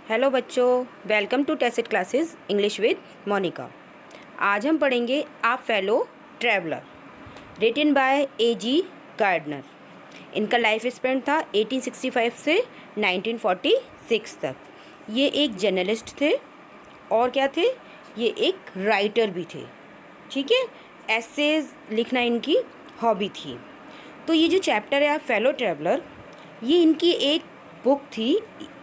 Hello बच्चों, welcome to Tesit classes English with Monica. आज हम पढ़ेंगे a fellow traveller, written by A.G. Gardiner. इनका लाइफ स्पैन था 1865 से 1946 तक। ये एक जर्नलिस्ट थे और क्या थे, ये एक राइटर भी थे। ठीक है, एसेज लिखना इनकी हॉबी थी। तो ये जो चैप्टर है आ फेलो ट्रैवलर, ये इनकी एक बुक थी,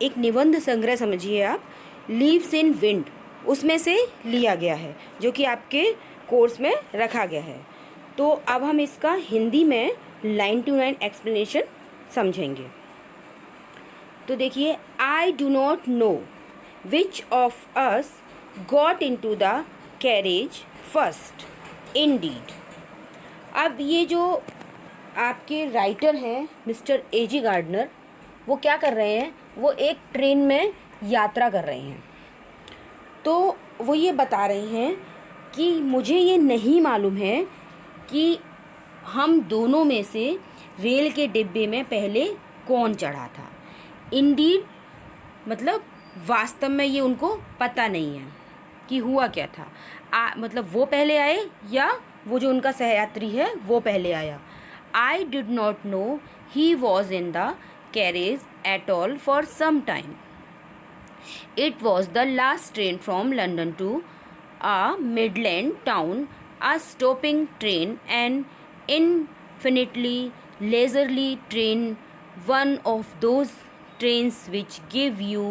एक निबंध संग्रह समझिए आप, लीव्स इन विंड, उसमें से लिया गया है, जो कि आपके कोर्स में रखा गया है। तो अब हम इसका हिंदी में लाइन टू लाइन एक्सप्लेनेशन समझेंगे। तो देखिए, I do not know which of us got into the carriage first indeed. अब ये जो आपके राइटर हैं मिस्टर A.G. गार्डनर, वो क्या कर रहे हैं, वो एक ट्रेन में यात्रा कर रहे हैं। तो वो ये बता रहे हैं कि मुझे ये नहीं मालूम है कि हम दोनों में से रेल के डिब्बे में पहले कौन चढ़ा था। इंडीड मतलब वास्तव में ये उनको पता नहीं है कि हुआ क्या था। मतलब वो पहले आए या वो जो उनका सहयात्री है वो पहले आया। I did not know he was in the carriage at all for some time. It was the last train from London to a Midland town, a stopping train, an infinitely leisurely train, one of those trains which give you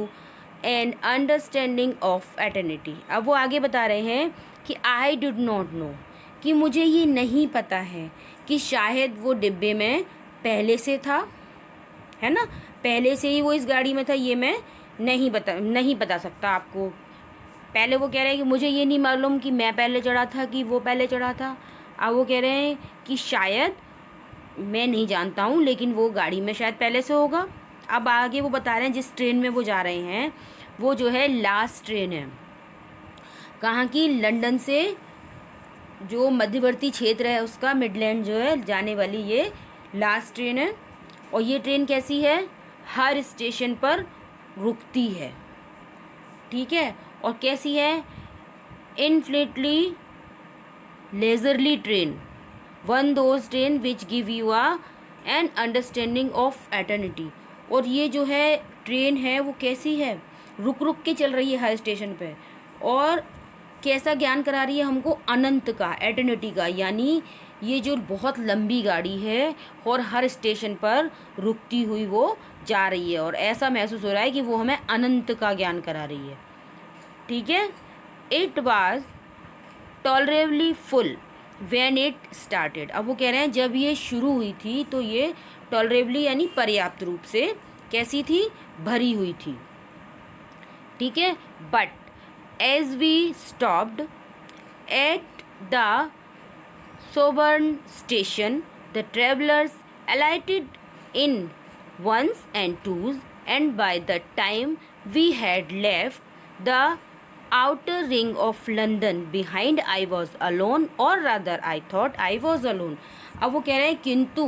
an understanding of eternity. अब वो आगे बता रहे हैं कि I did not know, कि मुझे ये नहीं पता है कि शायद वो डिब्बे में पहले से था, है ना, पहले से ही वो इस गाड़ी में था। ये मैं नहीं बता सकता आपको। पहले वो कह रहे हैं कि मुझे ये नहीं मालूम कि मैं पहले चढ़ा था कि वो पहले चढ़ा था। अब वो कह रहे हैं कि शायद मैं नहीं जानता हूँ, लेकिन वो गाड़ी में शायद पहले से होगा। अब आगे वो बता रहे हैं जिस ट्रेन में वो जा रहे हैं वो जो है लास्ट ट्रेन है। कहाँ की? लंदन से जो मध्यवर्ती क्षेत्र है उसका, मिडलैंड जो है जाने वाली ये लास्ट ट्रेन है। और ये ट्रेन कैसी है? हर स्टेशन पर रुकती है। ठीक है, और कैसी है? Infinitely leisurely train, one those train which give you a an understanding of eternity. और ये जो है ट्रेन है वो कैसी है? रुक रुक के चल रही है हर स्टेशन पे, और कैसा ज्ञान करा रही है हमको? अनंत का, एटर्निटी का। यानी ये जो बहुत लंबी गाड़ी है और हर स्टेशन पर रुकती हुई वो जा रही है, और ऐसा महसूस हो रहा है कि वो हमें अनंत का ज्ञान करा रही है। ठीक है। It was tolerably full when it started. अब वो कह रहे हैं जब ये शुरू हुई थी तो ये टॉलरेबली यानी पर्याप्त रूप से कैसी थी? भरी हुई थी। ठीक है। But as we stopped at the Soborn station, the travellers alighted in ones and twos, and by the time we had left the outer ring of London behind, I was alone, or rather I thought I was alone. अब वो कह रहे हैं किंतु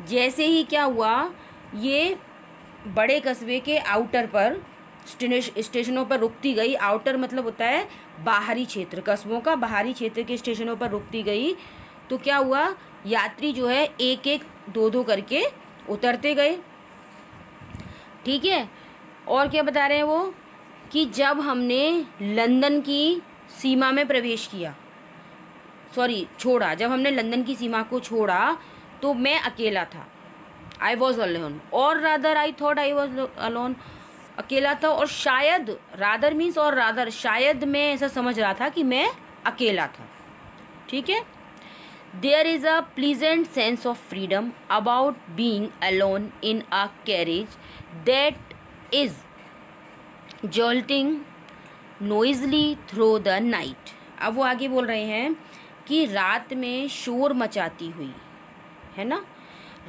जैसे ही क्या हुआ, ये बड़े कस्बे के आउटर पर स्टेशनों पर रुकती गई। आउटर मतलब होता है बाहरी क्षेत्र, कस्बों का बाहरी क्षेत्र के स्टेशनों पर रुकती गई। तो क्या हुआ, यात्री जो है एक एक दो दो करके उतरते गए। ठीक है। और क्या बता रहे हैं वो, कि जब हमने लंदन की सीमा में प्रवेश किया, छोड़ा, जब हमने लंदन की सीमा को छोड़ा तो मैं अकेला था। आई वॉज अलोन, और rather I thought I was alone, अकेला था। और शायद, रादर मीन्स और रादर, शायद मैं ऐसा समझ रहा था कि मैं अकेला था। ठीक है। There is a pleasant sense of freedom about being alone in a carriage that is jolting noisily through the night. अब वो आगे बोल रहे हैं कि रात में शोर मचाती हुई, है ना,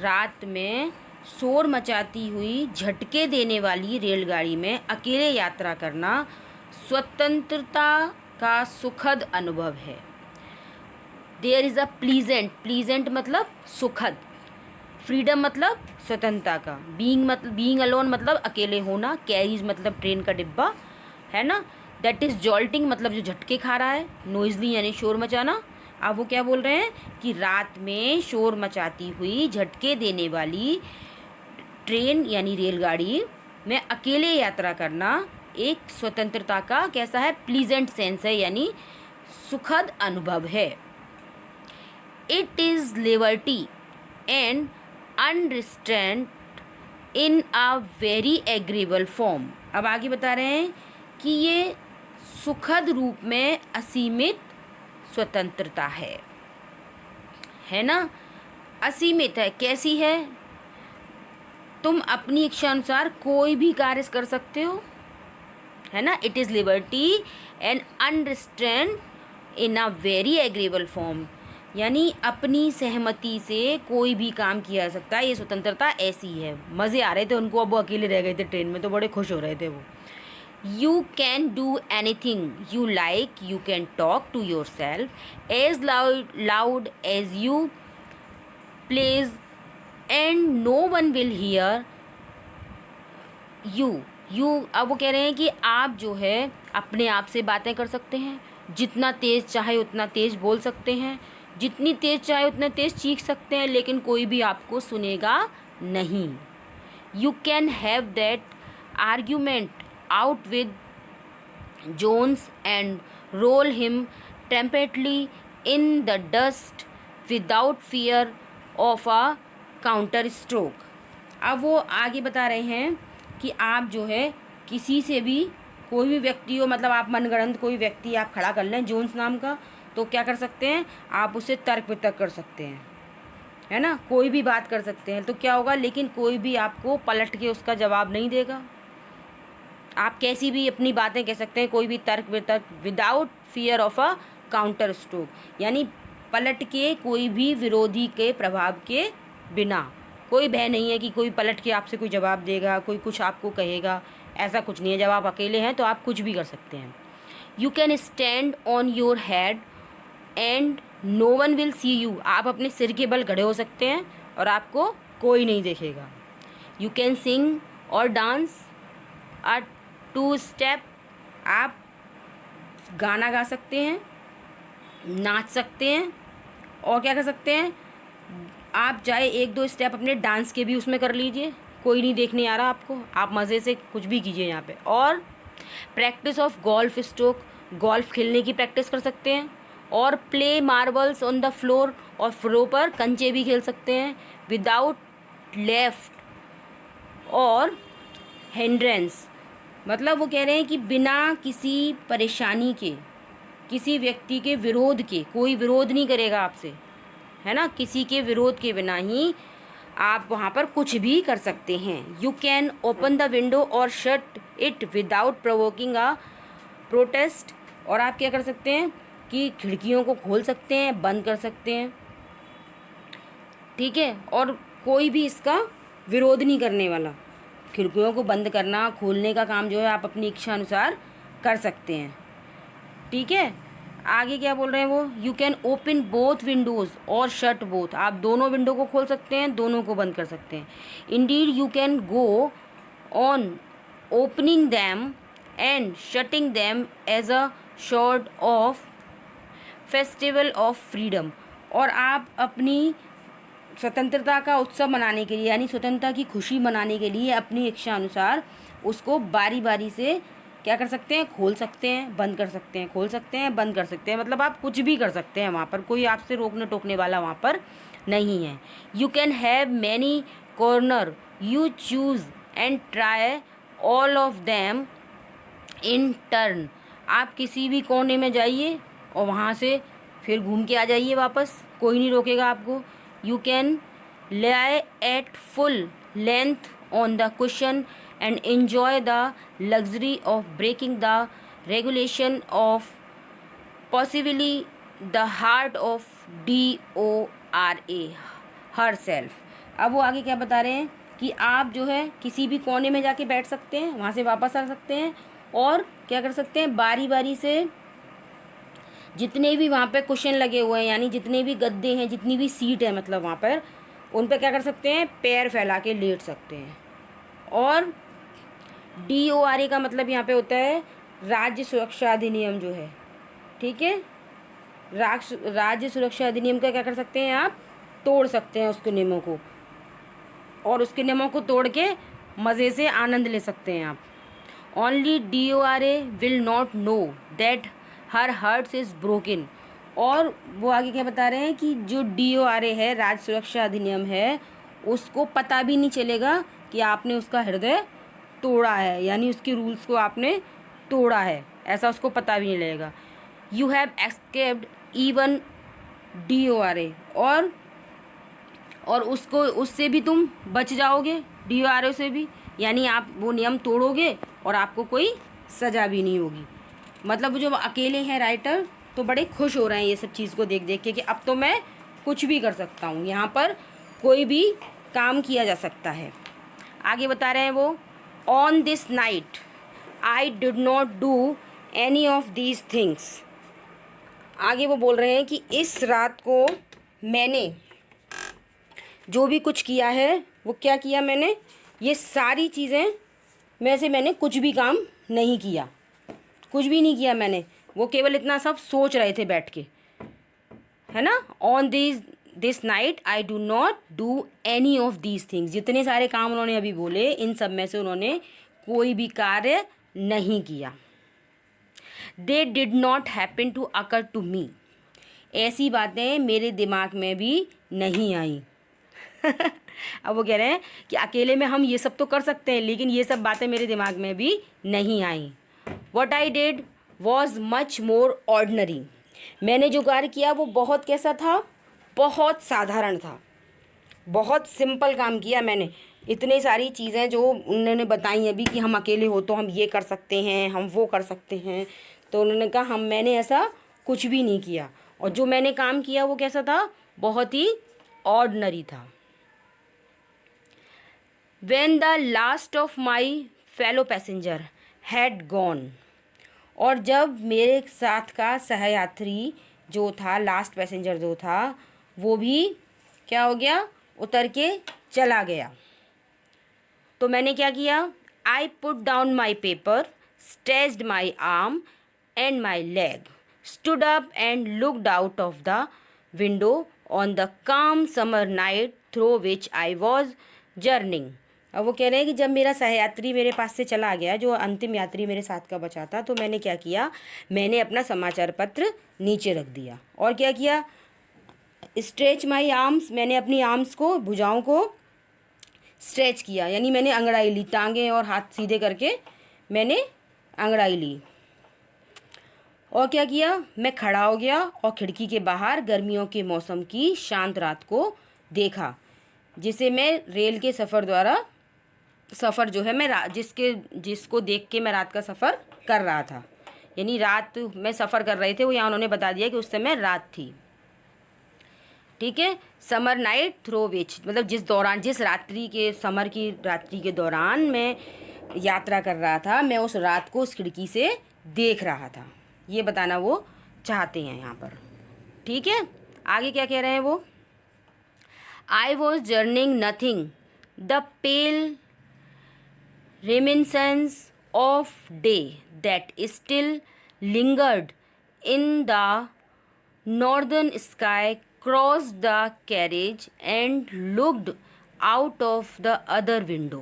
रात में शोर मचाती हुई झटके देने वाली रेलगाड़ी में अकेले यात्रा करना स्वतंत्रता का सुखद अनुभव है। There is a pleasant, pleasant मतलब सुखद, फ्रीडम मतलब स्वतंत्रता का, बीइंग अलोन मतलब अकेले होना, कैरीज मतलब ट्रेन का डिब्बा, है ना। दैट इज़ जॉल्टिंग मतलब जो झटके खा रहा है, नोइजली यानी शोर मचाना। अब वो क्या बोल रहे हैं कि रात में शोर मचाती हुई झटके देने वाली ट्रेन यानी रेलगाड़ी में अकेले यात्रा करना एक स्वतंत्रता का कैसा है, प्लीजेंट सेंस है, यानी सुखद अनुभव है। It is liberty and unrestraint in a very agreeable form. अब आगे बता रहे हैं कि ये सुखद रूप में असीमित स्वतंत्रता है ना। असीमित है, कैसी है, तुम अपनी इच्छा अनुसार कोई भी कार्य कर सकते हो, है ना। It is liberty and unrestraint in a very agreeable form, यानी अपनी सहमति से कोई भी काम किया जा सकता है, ये स्वतंत्रता ऐसी है। मज़े आ रहे थे उनको, अब वो अकेले रह गए थे ट्रेन में तो बड़े खुश हो रहे थे वो। You can do anything you like, you can talk to yourself as loud as you please and no one will hear you. अब वो कह रहे हैं कि आप जो है अपने आप से बातें कर सकते हैं, जितना तेज़ चाहे उतना तेज़ बोल सकते हैं, जितनी तेज़ चाहे उतना तेज़ चीख सकते हैं, लेकिन कोई भी आपको सुनेगा नहीं। You can have that argument out with Jones and roll him temperately in the dust without fear of a counter stroke. अब वो आगे बता रहे हैं कि आप जो है किसी से भी, कोई भी व्यक्ति हो, मतलब आप मनगढ़ंत कोई व्यक्ति आप खड़ा कर लें जोन्स नाम का, तो क्या कर सकते हैं आप उससे तर्क वितर्क कर सकते हैं, है ना, कोई भी बात कर सकते हैं। तो क्या होगा, लेकिन कोई भी आपको पलट के उसका जवाब नहीं देगा। आप कैसी भी अपनी बातें कह सकते हैं, कोई भी तर्क वितर्क without fear of a counter stroke, यानी पलट के कोई भी विरोधी के प्रभाव के बिना, कोई भय नहीं है कि कोई पलट के आपसे कोई जवाब देगा, कोई कुछ आपको कहेगा, ऐसा कुछ नहीं है। जब आप अकेले हैं तो आप कुछ भी कर सकते हैं। You can stand on your head and no one will see you, आप अपने सिर के बल खड़े हो सकते हैं और आपको कोई नहीं देखेगा। यू कैन सिंग और डांस अ टू स्टेप, आप गाना गा सकते हैं, नाच सकते हैं, और क्या कर सकते हैं, आप चाहे एक दो स्टेप अपने डांस के भी उसमें कर लीजिए, कोई नहीं देखने आ रहा आपको, आप मज़े से कुछ भी कीजिए यहाँ पे। और practice of golf stroke, golf खेलने की प्रैक्टिस कर सकते हैं। और play marbles on the floor, और फ्लोर पर कंचे भी खेल सकते हैं। विदाउट लेफ्ट और हिंड्रेंस, मतलब वो कह रहे हैं कि बिना किसी परेशानी के, किसी व्यक्ति के विरोध के, कोई विरोध नहीं करेगा आपसे, है ना, किसी के विरोध के बिना ही आप वहाँ पर कुछ भी कर सकते हैं। You can open the window और shut it without provoking a protest, और आप क्या कर सकते हैं कि खिड़कियों को खोल सकते हैं, बंद कर सकते हैं, ठीक है, और कोई भी इसका विरोध नहीं करने वाला। खिड़कियों को बंद करना खोलने का काम जो है आप अपनी इच्छा अनुसार कर सकते हैं, ठीक है। आगे क्या बोल रहे हैं वो, you can open both Windows और शट बोथ, आप दोनों विंडो को खोल सकते हैं, दोनों को बंद कर सकते हैं। Indeed you can go on opening them and shutting them as a sort of festival of freedom, और आप अपनी स्वतंत्रता का उत्सव मनाने के लिए, यानी स्वतंत्रता की खुशी मनाने के लिए अपनी इच्छा अनुसार उसको बारी बारी से क्या कर सकते हैं, खोल सकते हैं, बंद कर सकते हैं, खोल सकते हैं, बंद कर सकते हैं, मतलब आप कुछ भी कर सकते हैं, वहाँ पर कोई आपसे रोकने टोकने वाला वहाँ पर नहीं है। You can have many corner, you choose and try all of them in turn, आप किसी भी कोने में जाइए और वहाँ से फिर घूम के आ जाइए वापस, कोई नहीं रोकेगा आपको। You can lie at full length on the cushion and enjoy the luxury of breaking the regulation of possibly the heart of DORA herself। अब वो आगे क्या बता रहे हैं कि आप जो है किसी भी कोने में जाके बैठ सकते हैं, वहाँ से वापस आ सकते हैं, और क्या कर सकते हैं, बारी बारी से जितने भी वहाँ पे कुशन लगे हुए हैं, यानी जितने भी गद्दे हैं, जितनी भी सीट है, मतलब वहाँ पर उन पर क्या कर सकते हैं, पैर फैला के लेट सकते हैं। और DORA का मतलब यहाँ पे होता है राज्य सुरक्षा अधिनियम जो है, ठीक है। राज्य सुरक्षा अधिनियम का क्या कर सकते हैं आप, तोड़ सकते हैं उसके नियमों को, और उसके नियमों को तोड़ के मज़े से आनंद ले सकते हैं आप। Only DORA will not know that her hearts is broken. और वो आगे क्या बता रहे हैं कि जो DORA है, राज्य सुरक्षा अधिनियम है, उसको पता भी नहीं चलेगा कि आपने उसका हृदय तोड़ा है, यानी उसके रूल्स को आपने तोड़ा है, ऐसा उसको पता भी नहीं लगेगा। You have escaped even DORA, और उसको, उससे भी तुम बच जाओगे, DORA से भी, यानी आप वो नियम तोड़ोगे और आपको कोई सज़ा भी नहीं होगी। मतलब जो अकेले हैं राइटर तो बड़े खुश हो रहे हैं ये सब चीज़ को देख देख के कि अब तो मैं कुछ भी कर सकता हूँ, यहाँ पर कोई भी काम किया जा सकता है। आगे बता रहे हैं वो, on this night I did not do any of these things. आगे वो बोल रहे हैं कि इस रात को मैंने जो भी कुछ किया है वो क्या किया मैंने, ये सारी चीज़ें में से मैंने कुछ भी काम नहीं किया, कुछ भी नहीं किया मैंने। वो केवल इतना सब सोच रहे थे बैठ के, है ना। On this night I do not do any of these things. जितने सारे काम उन्होंने अभी बोले, इन सब में से उन्होंने कोई भी कार्य नहीं किया। They did not happen to occur to me. ऐसी बातें मेरे दिमाग में भी नहीं आई। अब वो कह रहे हैं कि अकेले में हम ये सब तो कर सकते हैं, लेकिन ये सब बातें मेरे दिमाग में भी नहीं आई। What I did was much more ordinary. मैंने जो कार्य किया वो बहुत कैसा था, बहुत साधारण था, बहुत सिंपल काम किया मैंने। इतनी सारी चीज़ें जो उन्होंने बताई अभी कि हम अकेले हो तो हम ये कर सकते हैं, हम वो कर सकते हैं, तो उन्होंने कहा मैंने ऐसा कुछ भी नहीं किया, और जो मैंने काम किया वो कैसा था, बहुत ही ऑर्डनरी था। When the last of my fellow passenger had gone, और जब मेरे साथ का सहयात्री जो था, लास्ट पैसेंजर जो था, वो भी क्या हो गया, उतर के चला गया, तो मैंने क्या किया, I put down my paper, stretched my arm and my leg, stood up and looked out of the window on the calm summer night through which I was journeying. अब वो कह रहे हैं कि जब मेरा सहयात्री मेरे पास से चला गया, जो अंतिम यात्री मेरे साथ का बचा था, तो मैंने क्या किया, मैंने अपना समाचार पत्र नीचे रख दिया, और क्या किया, स्ट्रेच माई आर्म्स, मैंने अपनी आर्म्स को, भुजाओं को स्ट्रेच किया, यानी मैंने अंगड़ाई ली, टांगें और हाथ सीधे करके मैंने अंगड़ाई ली। और क्या किया, मैं खड़ा हो गया और खिड़की के बाहर गर्मियों के मौसम की शांत रात को देखा, जिसे मैं रेल के सफ़र जो है मैं जिसको देख के मैं रात का सफ़र कर रहा था, यानी रात में सफ़र कर रहे थे, वो यहाँ उन्होंने बता दिया कि उस समय रात थी, ठीक है। समर नाइट थ्रू विच, मतलब जिस रात्रि के, समर की रात्रि के दौरान मैं यात्रा कर रहा था, मैं उस रात को उस खिड़की से देख रहा था, ये बताना वो चाहते हैं यहाँ पर, ठीक है। आगे क्या कह रहे हैं वो, आई was journeying nothing the pale reminiscence of day that still lingered in the northern sky, crossed the carriage and looked out of the other window।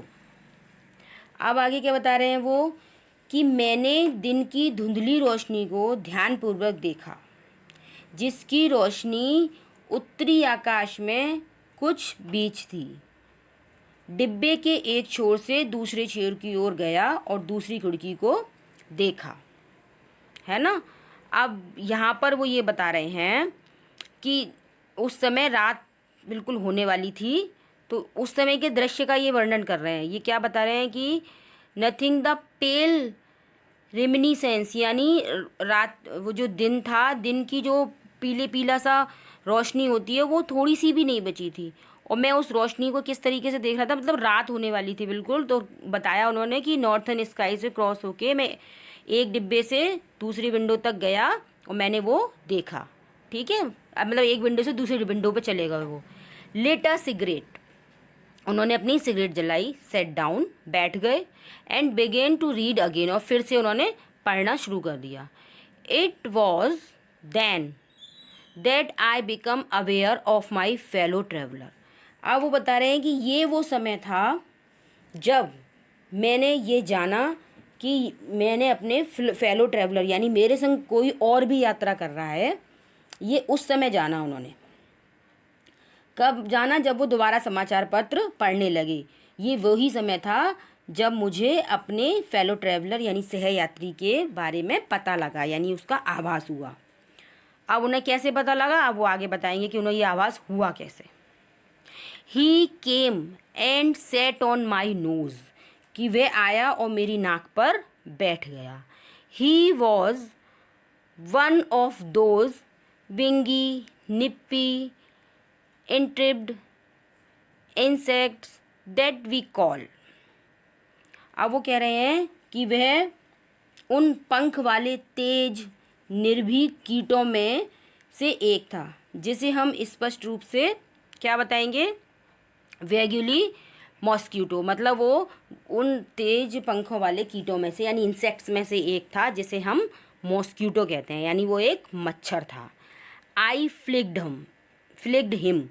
अब आगे क्या बता रहे हैं वो, कि मैंने दिन की धुंधली रोशनी को ध्यानपूर्वक देखा, जिसकी रोशनी उत्तरी आकाश में कुछ बीच थी, डिब्बे के एक छोर से दूसरे छोर की ओर गया और दूसरी खिड़की को देखा, है ना। अब यहाँ पर वो ये बता रहे हैं कि उस समय रात बिल्कुल होने वाली थी, तो उस समय के दृश्य का ये वर्णन कर रहे हैं। ये क्या बता रहे हैं कि नथिंग द पेल रेमिनिसेंस, यानी रात, वो जो दिन था, दिन की जो पीला सा रोशनी होती है, वो थोड़ी सी भी नहीं बची थी, और मैं उस रोशनी को किस तरीके से देख रहा था, मतलब रात होने वाली थी बिल्कुल, तो बताया उन्होंने कि नॉर्थन स्काई से क्रॉस होके मैं एक डिब्बे से दूसरी विंडो तक गया और मैंने वो देखा, ठीक है। अब मतलब एक विंडो से दूसरी विंडो पे चले गए वो, लिट अ सिगरेट, उन्होंने अपनी सिगरेट जलाई, सेट डाउन, बैठ गए, and began to read again, और फिर से उन्होंने पढ़ना शुरू कर दिया। It was then that I become aware of my fellow traveller. अब वो बता रहे हैं कि ये वो समय था जब मैंने ये जाना कि मैंने अपने फेलो ट्रैवलर यानी मेरे संग कोई और भी यात्रा कर रहा है, ये उस समय जाना उन्होंने। कब जाना? जब वो दोबारा समाचार पत्र पढ़ने लगे। ये वही समय था जब मुझे अपने फेलो ट्रैवलर यानी सहयात्री के बारे में पता लगा, यानी उसका आभास हुआ। अब उन्हें कैसे पता लगा, अब वो आगे बताएंगे कि उन्हें ये आभास हुआ कैसे। He came and sat on my nose, कि वह आया और मेरी नाक पर बैठ गया। He was one of those wingy nippy intrepid insects that we call. अब वो कह रहे हैं कि वह उन पंख वाले तेज निर्भीक कीटों में से एक था, जिसे हम स्पष्ट रूप से क्या बताएंगे? वैग्यूली मॉस्क्यूटो, मतलब वो उन तेज पंखों वाले कीटों में से यानी इंसेक्ट्स में से एक था, जिसे हम मॉस्क्यूटो कहते हैं, यानी वो एक मच्छर था। आई फ्लिग्ड हिम,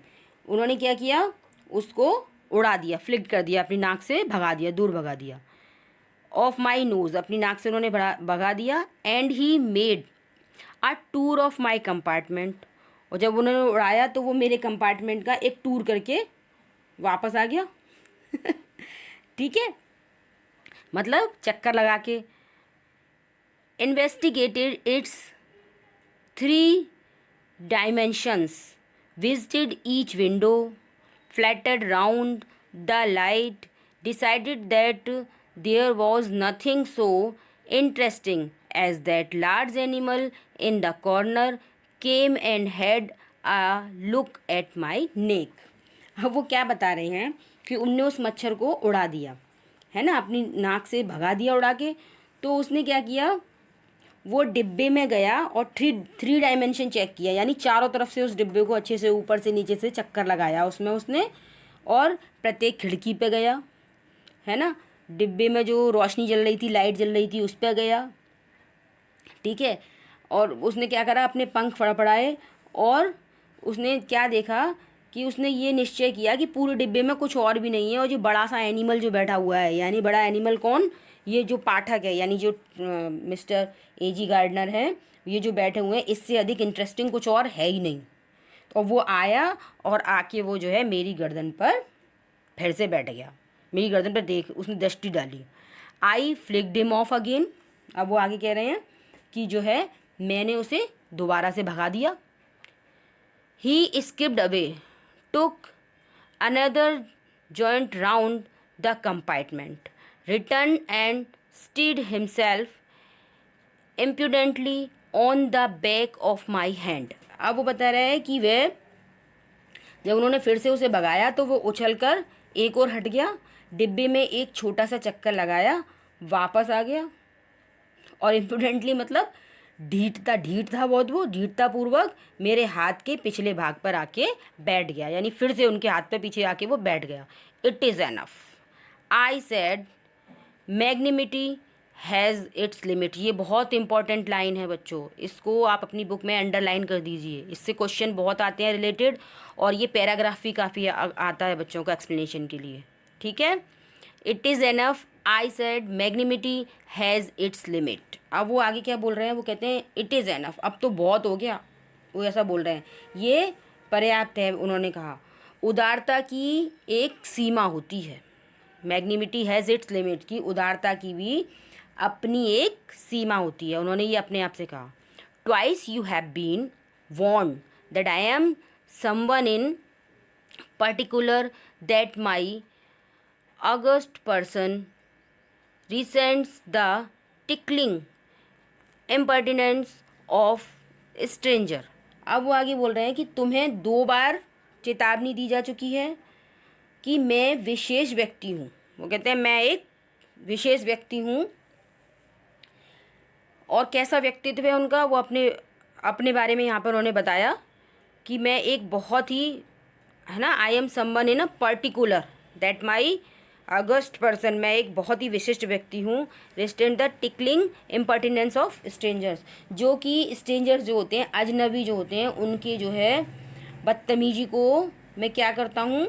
उन्होंने क्या किया? उसको उड़ा दिया, फ्लिग्ड कर दिया, अपनी नाक से भगा दिया, दूर भगा दिया। ऑफ माई नोज, अपनी नाक से उन्होंने भगा दिया। And he made a tour of my compartment, और जब उन्होंने उड़ाया तो वो मेरे कंपार्टमेंट का एक टूर करके वापस आ गया। ठीक है, मतलब चक्कर लगा के। Investigated it's 3 dimensions, visited each window, fluttered round the light, decided that there was nothing so interesting as that large animal in the corner, came and had a look at my neck। अब वो क्या बता रहे हैं कि उनने उस मच्छर को उड़ा दिया है ना, अपनी नाक से भगा दिया उड़ा के। तो उसने क्या किया? वो डिब्बे में गया और थ्री डायमेंशन चेक किया, यानी चारों तरफ से उस डिब्बे को अच्छे से ऊपर से नीचे से चक्कर लगाया उसमें उसने, और प्रत्येक खिड़की पे गया, है ना, डिब्बे में जो रोशनी जल रही थी, लाइट जल रही थी, उस पर गया। ठीक है, और उसने क्या करा? अपने पंख फड़फड़ाए और उसने क्या देखा कि उसने ये निश्चय किया कि पूरे डिब्बे में कुछ और भी नहीं है, और जो बड़ा सा एनिमल जो बैठा हुआ है, यानी बड़ा एनिमल कौन? ये जो पाठक है, यानी जो मिस्टर एजी गार्डनर है, ये जो बैठे हुए हैं, इससे अधिक इंटरेस्टिंग कुछ और है ही नहीं। और वो आया और आके वो जो है मेरी गर्दन पर फिर से बैठ गया, मेरी गर्दन पर देख उसने दृष्टि डाली। आई फ्लिक्ड हिम ऑफ अगेन, अब वो आगे कह रहे हैं कि जो है मैंने उसे दोबारा से भगा दिया। He skipped away, took another joint round the compartment, returned and steadied himself impudently on the back of my hand। अब वो बता रहा है कि वह जब उन्होंने फिर से उसे भगाया तो वो उछलकर एक और हट गया, डिब्बे में एक छोटा सा चक्कर लगाया, वापस आ गया, और इम्प्रूडेंटली मतलब ढीठ था बहुत, वो ढीठतापूर्वक मेरे हाथ के पिछले भाग पर आके बैठ गया, यानी फिर से उनके हाथ पे पीछे आके वो बैठ गया। It is enough, I said, magnanimity has its limit. ये बहुत इंपॉर्टेंट लाइन है बच्चों, इसको आप अपनी बुक में अंडरलाइन कर दीजिए, इससे क्वेश्चन बहुत आते हैं रिलेटेड, और ये पैराग्राफ भी काफ़ी आता है बच्चों का एक्सप्लेनेशन के लिए। ठीक है, it is enough, I said, magnanimity has its limit. अब वो आगे क्या बोल रहे हैं? वो कहते हैं इट इज़ एनफ, अब तो बहुत हो गया, वो ऐसा बोल रहे हैं, ये पर्याप्त है। उन्होंने कहा उदारता की एक सीमा होती है, मैग्निमिटी हैज़ इट्स लिमिट की उदारता की भी अपनी एक सीमा होती है, उन्होंने ये अपने आप से कहा। Twice you have been warned that I am someone in particular that my august person resents the tickling impertinence of stranger। अब वो आगे बोल रहे हैं कि तुम्हें 2 बार चेतावनी दी जा चुकी है कि मैं विशेष व्यक्ति हूँ। वो कहते हैं मैं एक विशेष व्यक्ति हूँ, और कैसा व्यक्तित्व है उनका, वो अपने बारे में यहाँ पर उन्होंने बताया कि मैं एक बहुत ही है ना, आई am someone in a particular that my august person, मैं एक बहुत ही विशिष्ट व्यक्ति हूँ। रेस्टेंट द टिकलिंग इम्पर्टिनेंस ऑफ स्ट्रेंजर्स, जो कि स्ट्रेंजर्स जो होते हैं, अजनबी जो होते हैं, उनके जो है बदतमीजी को मैं क्या करता हूँ,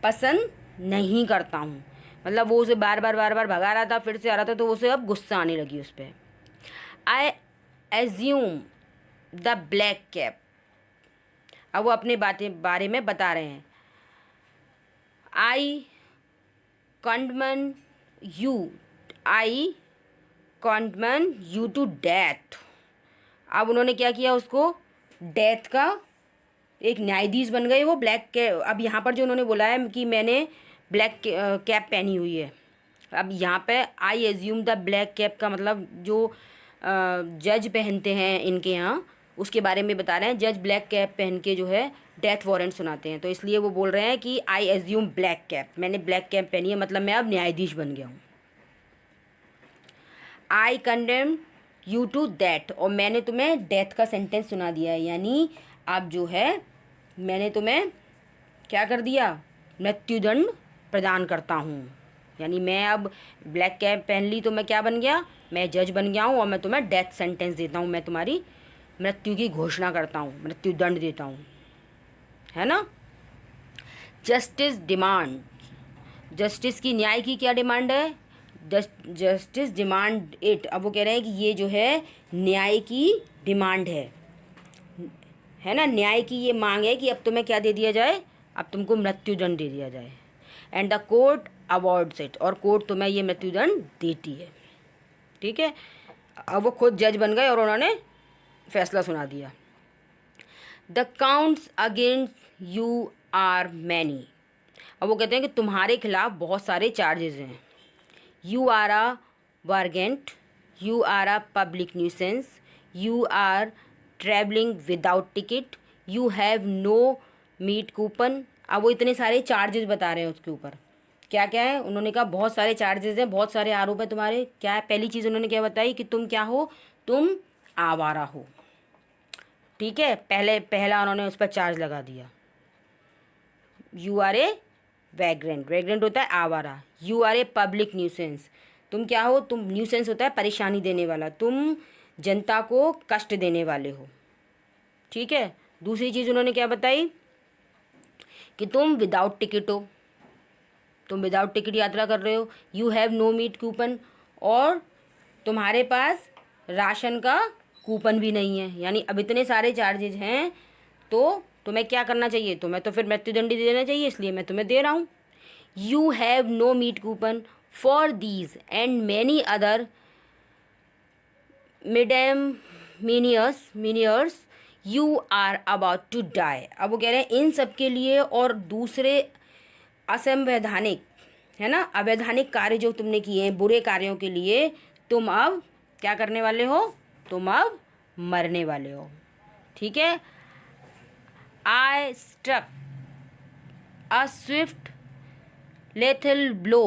पसंद नहीं करता हूँ। मतलब वो उसे बार बार भगा रहा था, फिर से आ रहा था, तो उसे अब गुस्सा आने लगी उस पर। I assume the black cap, अब वो अपने बारे में बता रहे हैं। I condemn you, I condemn you to death. अब उन्होंने क्या किया, उसको डेथ का एक न्यायाधीश बन गए वो ब्लैक कैप। अब यहाँ पर जो उन्होंने बोला है कि मैंने ब्लैक कैप पहनी हुई है, अब यहाँ पे आई एज्यूम द ब्लैक कैप का मतलब जो जज पहनते हैं इनके यहाँ, उसके बारे में बता रहे हैं। जज ब्लैक कैप पहन के जो है डेथ वारंट सुनाते हैं, तो इसलिए वो बोल रहे हैं कि आई एज्यूम ब्लैक कैप, मैंने ब्लैक कैप पहनी है, मतलब मैं अब न्यायाधीश बन गया हूँ। I condemn you to death, और मैंने तुम्हें डेथ का सेंटेंस सुना दिया है, यानी अब जो है मैंने तुम्हें क्या कर दिया, मृत्युदंड प्रदान करता हूँ। यानी मैं अब ब्लैक कैप पहन ली तो मैं क्या बन गया, मैं जज बन गया हूँ, और मैं तुम्हें डेथ सेंटेंस देता हूँ, मैं तुम्हारी मृत्यु की घोषणा करता हूँ, मृत्युदंड देता हूँ, है ना। जस्टिस डिमांड, जस्टिस की, न्याय की क्या डिमांड है, जस्टिस डिमांड इट। अब वो कह रहे हैं कि ये जो है न्याय की डिमांड है ना, न्याय की ये मांग है कि अब तुम्हें क्या दे दिया जाए, अब तुमको मृत्युदंड दे दिया जाए। And the court awards it, और कोर्ट तुम्हें ये मृत्युदंड देती है। ठीक है, अब वो खुद जज बन गए और उन्होंने फैसला सुना दिया। The counts against you are many, अब वो कहते हैं कि तुम्हारे खिलाफ बहुत सारे चार्जेस हैं। You are a vagrant, you are a public nuisance, you are travelling without ticket, you have no meat coupon. अब वो इतने सारे चार्जेस बता रहे हैं उसके ऊपर, क्या क्या है, उन्होंने कहा बहुत सारे चार्जेस हैं, बहुत सारे आरोप है तुम्हारे। क्या है, पहली चीज़ उन्होंने क्या बताई कि तुम क्या हो, तुम आवारा हो। ठीक है, पहला उन्होंने उस पर चार्ज लगा दिया। You are a vagrant, vagrant होता है आवारा। You are a public nuisance, तुम क्या हो, तुम, न्यूसेंस होता है परेशानी देने वाला, तुम जनता को कष्ट देने वाले हो। ठीक है, दूसरी चीज़ उन्होंने क्या बताई कि तुम विदाउट टिकट हो, तुम विदाउट टिकट यात्रा कर रहे हो। You have no meat coupon, और तुम्हारे पास राशन का कूपन भी नहीं है। यानी अब इतने सारे चार्जेज हैं, तो तुम्हें क्या करना चाहिए, तुम्हें तो फिर मृत्युदंड देना चाहिए, इसलिए मैं तुम्हें दे रहा हूँ। You have no meat coupon for these and many other misdemeanours you are about to die. अब वो कह रहे हैं इन सब के लिए और दूसरे असंवैधानिक, है ना, अवैधानिक कार्य जो तुमने किए हैं, बुरे कार्यों के लिए तुम अब क्या करने वाले हो, तुम अब मरने वाले हो। ठीक है, I struck a swift lethal blow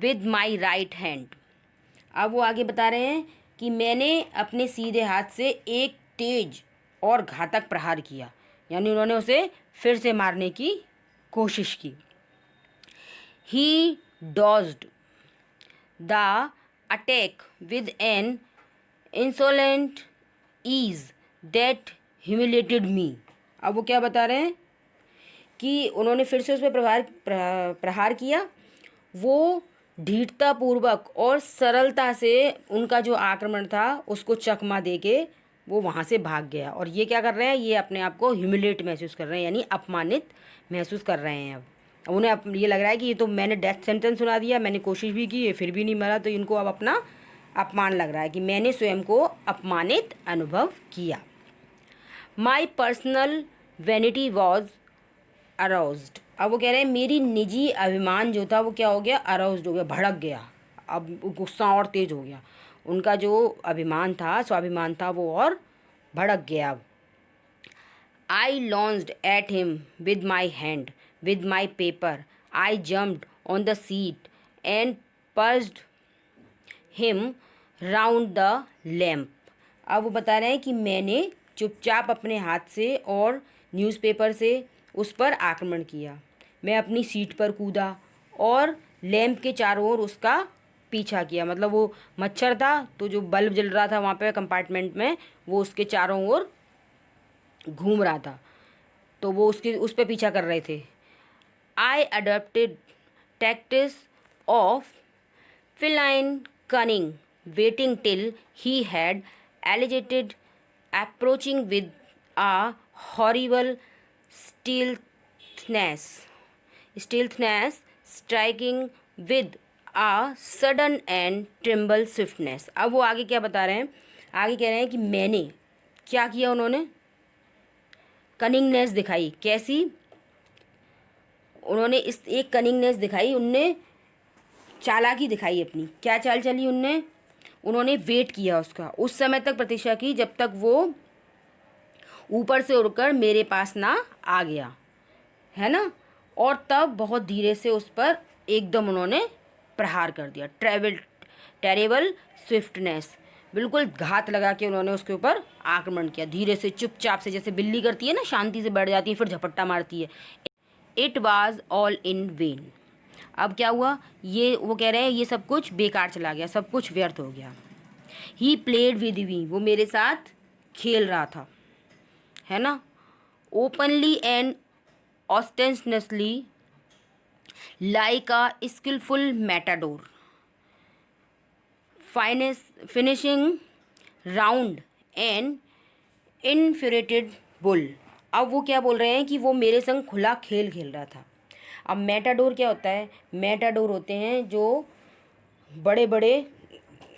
with my right hand. अब वो आगे बता रहे हैं कि मैंने अपने सीधे हाथ से एक तेज और घातक प्रहार किया, यानी उन्होंने उसे फिर से मारने की कोशिश की। He dodged the attack with an insolent ease that humiliated me. अब वो क्या बता रहे हैं कि उन्होंने फिर से उस पर प्रहार किया, वो धीरतापूर्वक और सरलता से उनका जो आक्रमण था उसको चकमा दे के वो वहाँ से भाग गया। और ये क्या कर रहे हैं, ये अपने आप को ह्यूमिलेट महसूस कर रहे हैं, यानी अपमानित महसूस कर रहे हैं। अब उन्हें ये लग रहा है कि ये तो मैंने डेथ सेंटेंस सुना दिया, मैंने कोशिश भी की, ये फिर भी नहीं मरा, तो इनको अब अपना अपमान लग रहा है कि मैंने स्वयं को अपमानित अनुभव किया। My personal vanity was aroused. अब वो कह रहे हैं मेरी निजी अभिमान जो था वो क्या हो गया, अराउज्ड हो गया, भड़क गया, अब गुस्सा और तेज हो गया। उनका जो अभिमान था, स्वाभिमान था, वो और भड़क गया। अब I lunged at him with my hand with my paper, I jumped on the seat and pursued him round the lamp. अब वो बता रहे हैं कि मैंने चुपचाप अपने हाथ से और न्यूज़पेपर से उस पर आक्रमण किया। मैं अपनी सीट पर कूदा और लैंप के चारों ओर उसका पीछा किया। मतलब वो मच्छर था तो जो बल्ब जल रहा था वहाँ पे कंपार्टमेंट में, वो उसके चारों ओर घूम रहा था, तो वो उस पर पीछा कर रहे थे। I adopted tactics of feline cunning, waiting till he had alligated, approaching with a horrible stealthiness, striking with a sudden and tremble swiftness। अब वो आगे क्या बता रहे हैं, आगे कह रहे हैं कि मैंने क्या किया, उन्होंने कनिंगनेस दिखाई। कैसी? उन्होंने इस एक कनिंगनेस दिखाई, उनने चालाकी दिखाई अपनी। क्या चाल चली उन्होंने वेट किया उसका, उस समय तक प्रतीक्षा की जब तक वो ऊपर से उड़कर मेरे पास ना आ गया, है ना, और तब बहुत धीरे से उस पर एकदम उन्होंने प्रहार कर दिया। टेरेबल स्विफ्टनेस, बिल्कुल घात लगा के उन्होंने उसके ऊपर आक्रमण किया, धीरे से चुपचाप से, जैसे बिल्ली करती है ना, शांति से बैठ जाती है फिर झपट्टा मारती है। It was all in when. अब क्या हुआ, ये वो कह रहे हैं ये सब कुछ बेकार चला गया, सब कुछ व्यर्थ हो गया। ही प्लेड विद मी, वो मेरे साथ खेल रहा था, है ना, openly and ostentatiously like a skilful matador finishing round and infuriated bull. अब वो क्या बोल रहे हैं कि वो मेरे संग खुला खेल खेल रहा था। अब मैटाडोर क्या होता है, मैटाडोर होते हैं जो बड़े बड़े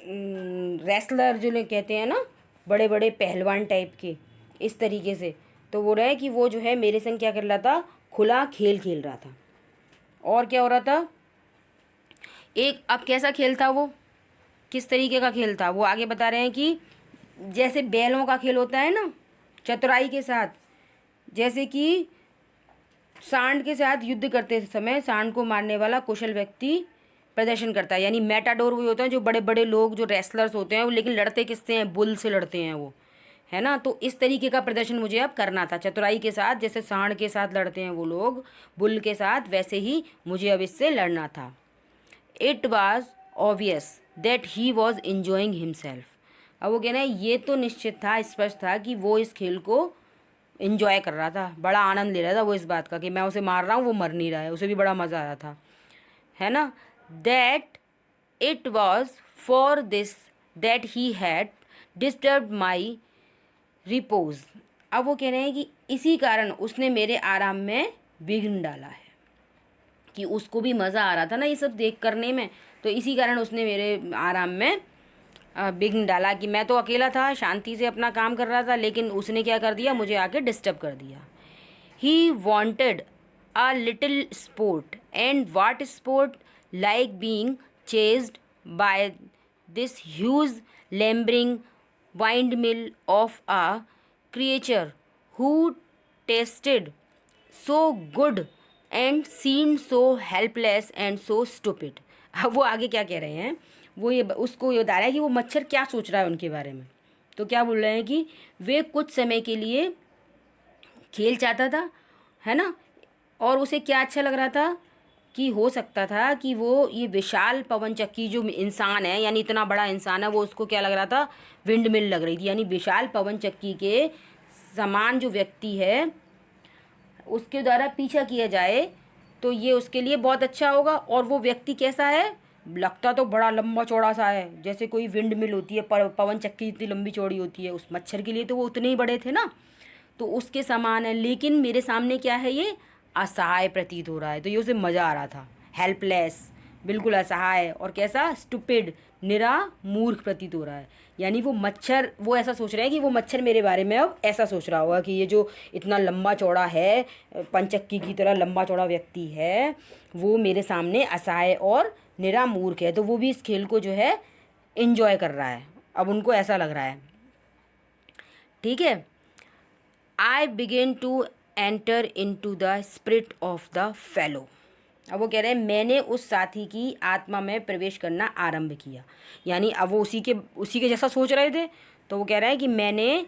रेसलर जो लोग कहते हैं ना, बड़े बड़े पहलवान टाइप के, इस तरीके से। तो वो रहा है कि वो जो है मेरे संग क्या कर रहा था, खुला खेल खेल रहा था। और क्या हो रहा था, एक अब कैसा खेल था वो, किस तरीके का खेल था, वो आगे बता रहे हैं कि जैसे बैलों का खेल होता है ना, चतुराई के साथ, जैसे कि सांड के साथ युद्ध करते समय सांड को मारने वाला कुशल व्यक्ति प्रदर्शन करता है। यानी मैटाडोर वो होते हैं जो बड़े बड़े लोग, जो रेसलर्स होते हैं, लेकिन लड़ते किससे हैं, बुल से लड़ते हैं वो, है ना। तो इस तरीके का प्रदर्शन मुझे अब करना था, चतुराई के साथ, जैसे सांड के साथ लड़ते हैं वो लोग बुल के साथ, वैसे ही मुझे अब इससे लड़ना था। It was obvious that he was enjoying himself. अब वो कहना है ये तो निश्चित था, स्पष्ट था कि वो इस खेल को इन्जॉय कर रहा था, बड़ा आनंद ले रहा था वो इस बात का कि मैं उसे मार रहा हूँ, वो मर नहीं रहा है, उसे भी बड़ा मज़ा आ रहा था, है ना। That it was for this that he had disturb my repose. अब वो कह रहे हैं कि इसी कारण उसने मेरे आराम में विघ्न डाला है, कि उसको भी मज़ा आ रहा था ना ये सब देख करने में, तो इसी कारण उसने मेरे आराम में विघ्न डाला, कि मैं तो अकेला था, शांति से अपना काम कर रहा था, लेकिन उसने क्या कर दिया, मुझे आके डिस्टर्ब कर दिया। He wanted a little sport, and what sport like being chased by this huge lumbering windmill of a creature who tasted so good and seen so helpless and so stupid. अब वो आगे क्या कह रहे हैं, वो ये उसको ये बता रहा है कि वो मच्छर क्या सोच रहा है उनके बारे में। तो क्या बोल रहे हैं कि वे कुछ समय के लिए खेल चाहता था, है ना, और उसे क्या अच्छा लग रहा था कि हो सकता था कि वो ये विशाल पवन चक्की जो इंसान है, यानी इतना बड़ा इंसान है, वो उसको क्या लग रहा था, विंड मिल लग रही थी, यानी विशाल पवन चक्की के समान जो व्यक्ति है उसके द्वारा पीछा किया जाए तो ये उसके लिए बहुत अच्छा होगा। और वो व्यक्ति कैसा है, लगता तो बड़ा लंबा चौड़ा सा है, जैसे कोई विंड मिल होती है, पवन चक्की इतनी लंबी चौड़ी होती है, उस मच्छर के लिए तो वो उतने ही बड़े थे ना, तो उसके समान है। लेकिन मेरे सामने क्या है, ये असहाय प्रतीत हो रहा है, तो ये उसे मज़ा आ रहा था। हेल्पलेस, बिल्कुल असहाय, और कैसा, स्टूपिड, निरा मूर्ख प्रतीत हो रहा है। यानी वो मच्छर, वो ऐसा सोच रहे हैं कि वो मच्छर मेरे बारे में अब ऐसा सोच रहा होगा कि ये जो इतना लंबा चौड़ा है, पंचक्की की तरह लंबा चौड़ा व्यक्ति है, वो मेरे सामने असहाय और निरा मूर्ख है, तो वो भी इस खेल को जो है इन्जॉय कर रहा है, अब उनको ऐसा लग रहा है, ठीक है। I began to enter into the spirit of the fellow. अब वो कह रहे हैं मैंने उस साथी की आत्मा में प्रवेश करना आरंभ किया, यानी अब वो उसी के जैसा सोच रहे थे, तो वो कह रहा है कि मैंने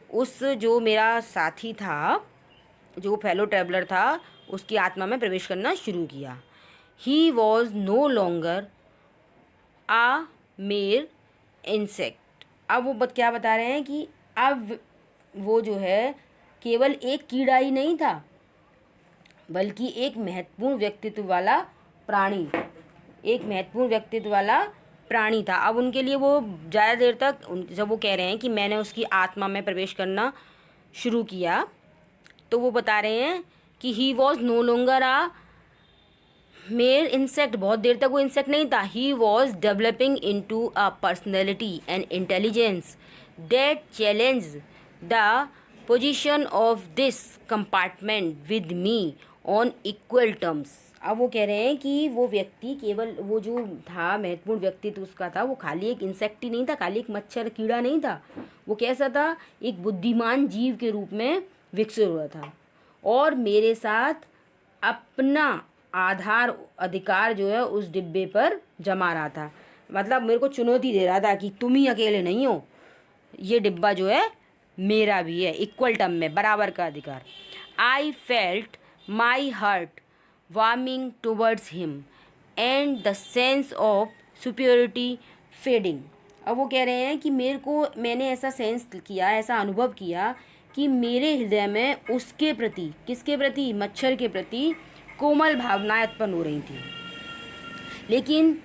उस जो मेरा साथी था जो फेलो ट्रैवलर था उसकी आत्मा में प्रवेश करना शुरू किया। ही वॉज नो लॉन्गर आ मेर इंसेक्ट। अब वो क्या बता रहे हैं कि अब वो जो है केवल एक कीड़ा ही नहीं था, बल्कि एक महत्वपूर्ण व्यक्तित्व वाला प्राणी, एक महत्वपूर्ण व्यक्तित्व वाला प्राणी था। अब उनके लिए वो ज़्यादा देर तक जब वो कह रहे हैं कि मैंने उसकी आत्मा में प्रवेश करना शुरू किया, तो वो बता रहे हैं कि ही वॉज नो लॉन्गर आ मेर इंसेक्ट, बहुत देर तक वो इंसेक्ट नहीं था। He was developing into a personality and intelligence that challenge the position of this compartment with me on equal terms. अब वो कह रहे हैं कि वो व्यक्ति केवल वो जो था महत्वपूर्ण व्यक्तित्व उसका था, वो खाली एक इंसेक्ट ही नहीं था, खाली एक मच्छर कीड़ा नहीं था। वो कैसा था? एक बुद्धिमान जीव के रूप में विकसित हुआ था और मेरे साथ अपना आधार अधिकार जो है उस डिब्बे पर जमा रहा था। मतलब मेरे को चुनौती दे रहा था कि तुम ही अकेले नहीं हो, ये डिब्बा जो है मेरा भी है, इक्वल टर्म में, बराबर का अधिकार। I felt my heart warming towards him and the sense of superiority fading. अब वो कह रहे हैं कि मैंने ऐसा सेंस किया, ऐसा अनुभव किया कि मेरे हृदय में उसके प्रति, किसके प्रति? मच्छर के प्रति कोमल भावनाएं उत्पन्न हो रही थी, लेकिन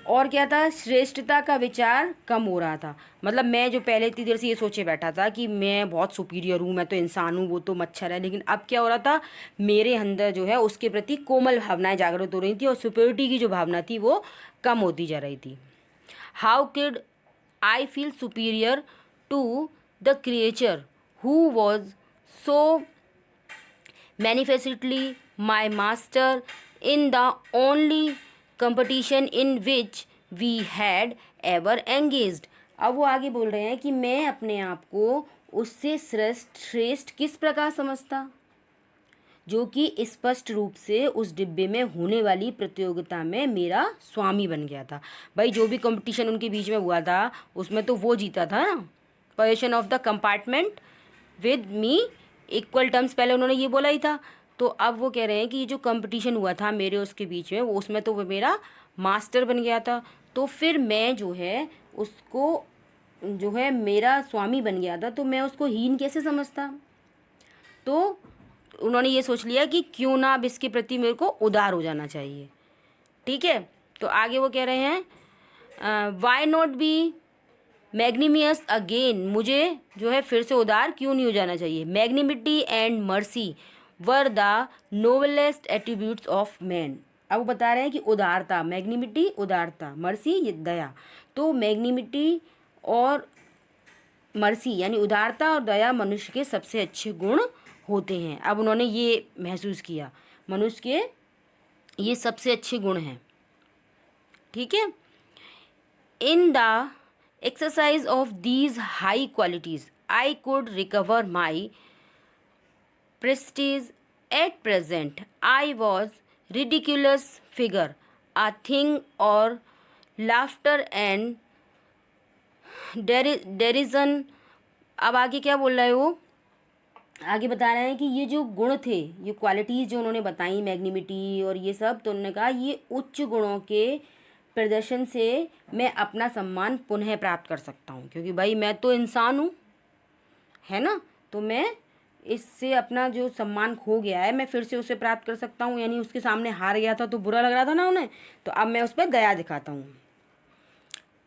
और क्या था? श्रेष्ठता का विचार कम हो रहा था। मतलब मैं जो पहले इतनी देर से ये सोचे बैठा था कि मैं बहुत सुपीरियर हूँ, मैं तो इंसान हूँ, वो तो मच्छर है, लेकिन अब क्या हो रहा था? मेरे अंदर जो है उसके प्रति कोमल भावनाएं जागृत हो रही थी और सुपीरियरिटी की जो भावना थी वो कम होती जा रही थी। How could I feel superior to the creature who was so manifestly my master in the only competition in which we had ever engaged। अब वो आगे बोल रहे हैं कि मैं अपने आप को उससे श्रेष्ठ किस प्रकार समझता, जो कि स्पष्ट रूप से उस डिब्बे में होने वाली प्रतियोगिता में मेरा स्वामी बन गया था। भाई जो भी कंपटीशन उनके बीच में हुआ था उसमें तो वो जीता था ना, position of the compartment with me equal terms, पहले उन्होंने ये बोला ही था। तो अब वो कह रहे हैं कि ये जो कंपटीशन हुआ था मेरे उसके बीच में, वो उसमें तो वो मेरा मास्टर बन गया था, तो फिर मैं जो है उसको जो है मेरा स्वामी बन गया था, तो मैं उसको हीन कैसे समझता? तो उन्होंने ये सोच लिया कि क्यों ना अब इसके प्रति मेरे को उदार हो जाना चाहिए। ठीक है, तो आगे वो कह रहे हैं वाई नॉट बी मैग्निमियस अगेन, मुझे जो है फिर से उदार क्यों नहीं हो जाना चाहिए। Magnanimity and mercy were the noblest attributes of man. अब वो बता रहे हैं कि उदारता, मैग्निमिटी उदारता, मर्सी ये दया। तो मैग्निमिटी और मर्सी यानी उदारता और दया मनुष्य के सबसे अच्छे गुण होते हैं। अब उन्होंने ये महसूस किया मनुष्य के ये सबसे अच्छे गुण हैं। ठीक है, in the exercise of these high qualities I could recover my prestige. At present I was ridiculous figure, a thing or laughter and derision। अब आगे क्या बोल रहा है वो? आगे बता रहे हैं कि ये जो गुण थे, ये क्वालिटीज़ जो उन्होंने बताई, मैग्निमिटी और ये सब, तो उन्होंने कहा ये उच्च गुणों के प्रदर्शन से मैं अपना सम्मान पुनः प्राप्त कर सकता हूँ, क्योंकि भाई मैं तो इंसान हूँ, है ना, तो मैं इससे अपना जो सम्मान खो गया है मैं फिर से उसे प्राप्त कर सकता हूँ। यानी उसके सामने हार गया था तो बुरा लग रहा था ना उन्हें, तो अब मैं उस पर दया दिखाता हूँ।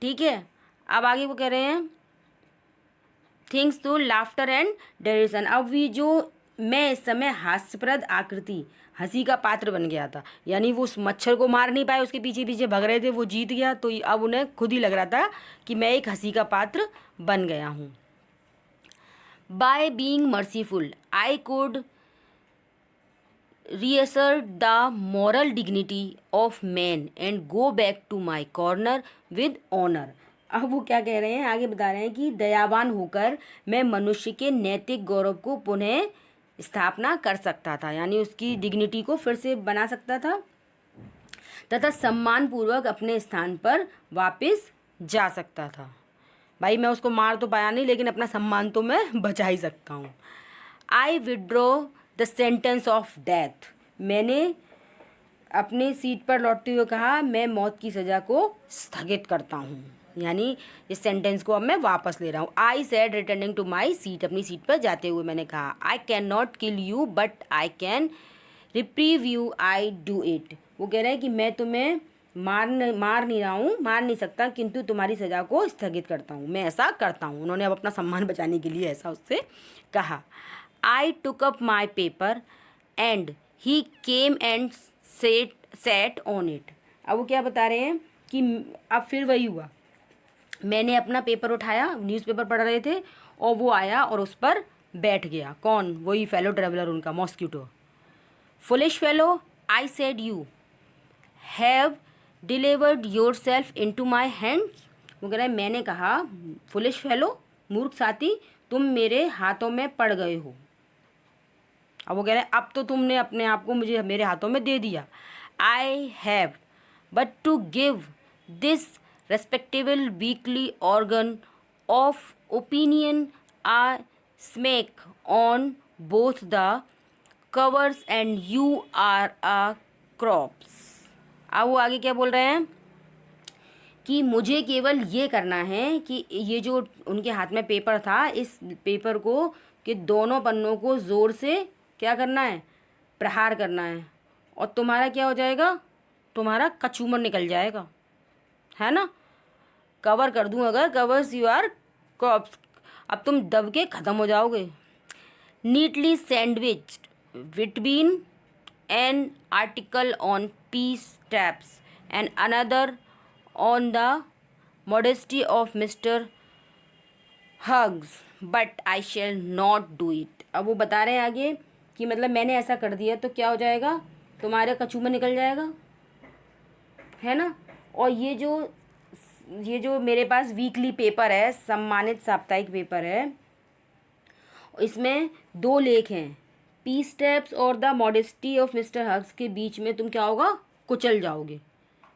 ठीक है, अब आगे वो कह रहे हैं थिंग्स टू लाफ्टर एंड डेरिसन। अब ये जो मैं इस समय हास्यप्रद आकृति, हंसी का पात्र बन गया था, यानी वो उस मच्छर को मार नहीं पाए, उसके पीछे पीछे भग रहे थे, वो जीत गया, तो अब उन्हें खुद ही लग रहा था कि मैं एक हंसी का पात्र बन गया हूँ। By being merciful I could reassert the moral dignity of man and go back to my corner with honor। अब वो क्या कह रहे हैं, आगे बता रहे हैं कि दयावान होकर मैं मनुष्य के नैतिक गौरव को पुनः स्थापना कर सकता था, यानी उसकी डिग्निटी को फिर से बना सकता था तथा सम्मानपूर्वक अपने स्थान पर वापस जा सकता था। भाई मैं उसको मार तो पाया नहीं, लेकिन अपना सम्मान तो मैं बचा ही सकता हूँ। आई withdraw the sentence of death. मैंने अपनी सीट पर लौटते हुए कहा, मैं मौत की सज़ा को स्थगित करता हूँ, यानी इस सेंटेंस को अब मैं वापस ले रहा हूँ। I said returning to my seat, अपनी सीट पर जाते हुए मैंने कहा, I can not kill you but I can reprieve you, I do it. वो कह रहे हैं कि मैं तुम्हें मार नहीं रहा हूँ, मार नहीं सकता, किंतु तुम्हारी सज़ा को स्थगित करता हूँ, मैं ऐसा करता हूँ। उन्होंने अब अपना सम्मान बचाने के लिए ऐसा उससे कहा। I took up my paper and he came and sat on it. अब वो क्या बता रहे हैं कि अब फिर वही हुआ, मैंने अपना पेपर उठाया, न्यूज़पेपर पढ़ रहे थे, और वो आया और उस पर बैठ गया। कौन? वही फेलो ट्रेवलर, उनका mosquito. Foolish fellow, I said you have delivered yourself into my hands. वो कह रहा है, मैंने कहा, फुलिश फेलो, मूर्ख साथी, तुम मेरे हाथों में पड़ गए हो। अब वो कह रहे हैं, अब तो तुमने अपने आप को मुझे मेरे हाथों में दे दिया। I have but to give this respectable weekly organ of opinion a smack on both the covers and you are a corpse. अब वो आगे क्या बोल रहे हैं कि मुझे केवल ये करना है कि ये जो उनके हाथ में पेपर था, इस पेपर को कि दोनों पन्नों को ज़ोर से क्या करना है, प्रहार करना है, और तुम्हारा क्या हो जाएगा, तुम्हारा कचूमर निकल जाएगा, है ना। कवर कर दूं अगर, कवर्स यू आर क्रॉप्स, अब तुम दब के ख़त्म हो जाओगे। Neatly sandwiched between an article on peace taps and another on the modesty of Mr Hughes, but I shall not do it. अब वो बता रहे हैं आगे कि मतलब मैंने ऐसा कर दिया तो क्या हो जाएगा, तुम्हारा कचूमर निकल जाएगा, है ना। और ये जो मेरे पास वीकली पेपर है, सम्मानित साप्ताहिक पेपर है, इसमें 2 लेख हैं, पीस स्टेप्स और the modesty of Mr hugs के बीच में तुम क्या होगा, कुचल जाओगे,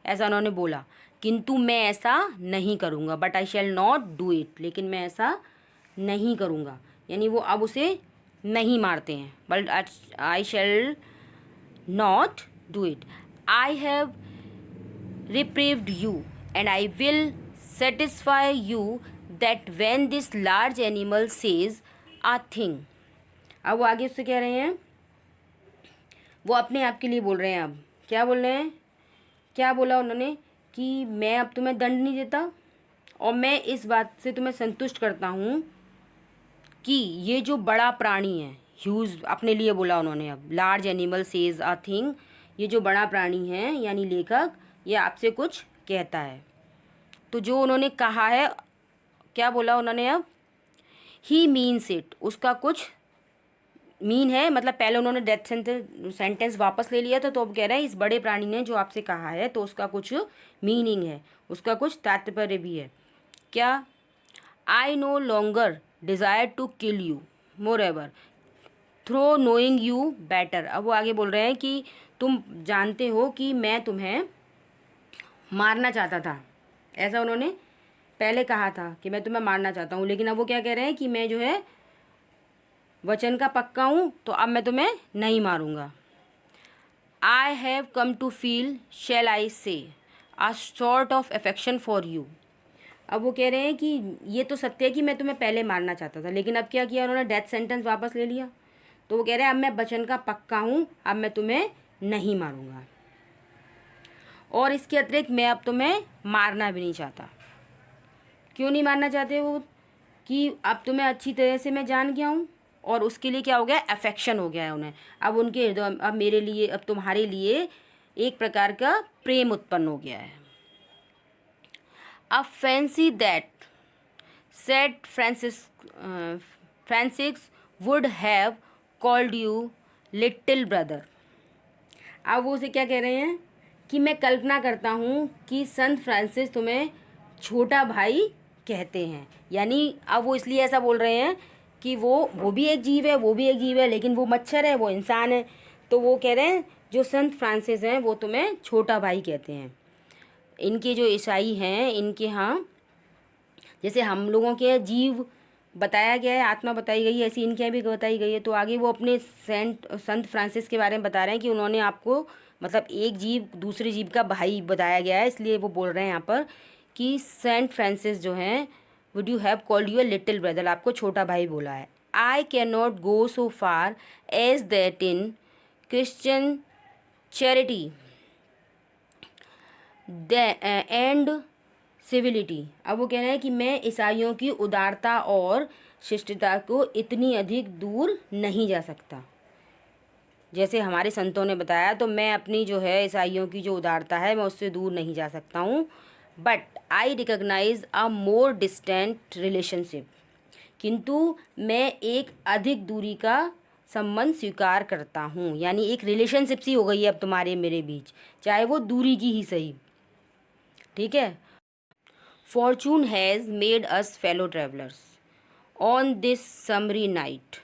ऐसा उन्होंने बोला। किंतु मैं ऐसा नहीं करूँगा, but I shall not do it, लेकिन मैं ऐसा नहीं करूँगा, यानी वो अब उसे नहीं मारते हैं, but I shall not do it. I have reprieved you and I will satisfy you that when this large animal says a thing. अब वो आगे उससे कह रहे हैं, वो अपने आप के लिए बोल रहे हैं। अब क्या बोल रहे हैं, क्या बोला उन्होंने कि मैं अब तुम्हें दंड नहीं देता, और मैं इस बात से तुम्हें संतुष्ट करता हूँ कि ये जो बड़ा प्राणी है, ह्यूज अपने लिए बोला उन्होंने, अब large animal says a thing, ये जो बड़ा प्राणी है यानी लेखक, ये आपसे कुछ कहता है। तो जो उन्होंने कहा है, क्या बोला उन्होंने, अब ही मीन्स इट, उसका कुछ मीन है, मतलब पहले उन्होंने डेथ सेंटेंस वापस ले लिया था, तो अब कह रहे हैं इस बड़े प्राणी ने जो आपसे कहा है तो उसका कुछ मीनिंग है, उसका कुछ तात्पर्य भी है। क्या? I no longer desire to kill you moreover through knowing you better. अब वो आगे बोल रहे हैं कि तुम जानते हो कि मैं तुम्हें मारना चाहता था, ऐसा उन्होंने पहले कहा था कि मैं तुम्हें मारना चाहता हूँ, लेकिन अब वो क्या कह रहे हैं कि मैं जो है वचन का पक्का हूँ, तो अब मैं तुम्हें नहीं मारूँगा। I have come to feel, shall I say, a sort of affection for you. अब वो कह रहे हैं कि ये तो सत्य है कि मैं तुम्हें पहले मारना चाहता था, लेकिन अब क्या किया उन्होंने, डेथ सेंटेंस वापस ले लिया। तो वो कह रहे हैं अब मैं वचन का पक्का हूँ, अब मैं तुम्हें नहीं मारूँगा, और इसके अतिरिक्त मैं अब तुम्हें मारना भी नहीं चाहता। क्यों नहीं मारना चाहते वो? कि अब तुम्हें अच्छी तरह से मैं जान गया हूँ, और उसके लिए क्या हो गया, अफेक्शन हो गया है उन्हें। अब उनके हृदय, अब मेरे लिए, अब तुम्हारे लिए एक प्रकार का प्रेम उत्पन्न हो गया है। A fancy that said Francis would have called you little brother. अब वो उसे क्या कह रहे हैं कि मैं कल्पना करता हूँ कि संत फ्रांसिस तुम्हें छोटा भाई कहते हैं, यानी अब वो इसलिए ऐसा बोल रहे हैं कि वो भी एक जीव है, वो भी एक जीव है, लेकिन वो मच्छर है, वो इंसान है। तो वो कह रहे हैं जो संत फ्रांसिस हैं वो तुम्हें छोटा भाई कहते हैं। इनके जो ईसाई हैं, इनके यहाँ जैसे हम लोगों के जीव बताया गया है, आत्मा बताई गई है, ऐसी इनके यहाँ भी बताई गई है। तो आगे वो अपने संत फ्रांसिस के बारे में बता रहे हैं कि उन्होंने आपको मतलब एक जीव दूसरे जीव का भाई बताया गया है, इसलिए वो बोल रहे हैं यहाँ पर कि सेंट फ्रांसिस जो हैं would you have called you a little brother, आपको छोटा भाई बोला है। I can not go so far as that in Christian charity and civility. अब वो कह रहे हैं कि मैं ईसाइयों की उदारता और शिष्टता को इतनी अधिक दूर नहीं जा सकता जैसे हमारे संतों ने बताया, तो मैं अपनी जो है ईसाइयों की जो उदारता है मैं उससे दूर नहीं जा सकता हूँ। But I recognise a more distant relationship, किंतु मैं एक अधिक दूरी का संबंध स्वीकार करता हूँ। यानी एक रिलेशनशिप सी हो गई है अब तुम्हारे मेरे बीच, चाहे वो दूरी की ही सही। ठीक है। Fortune has made us fellow travellers on this summery night.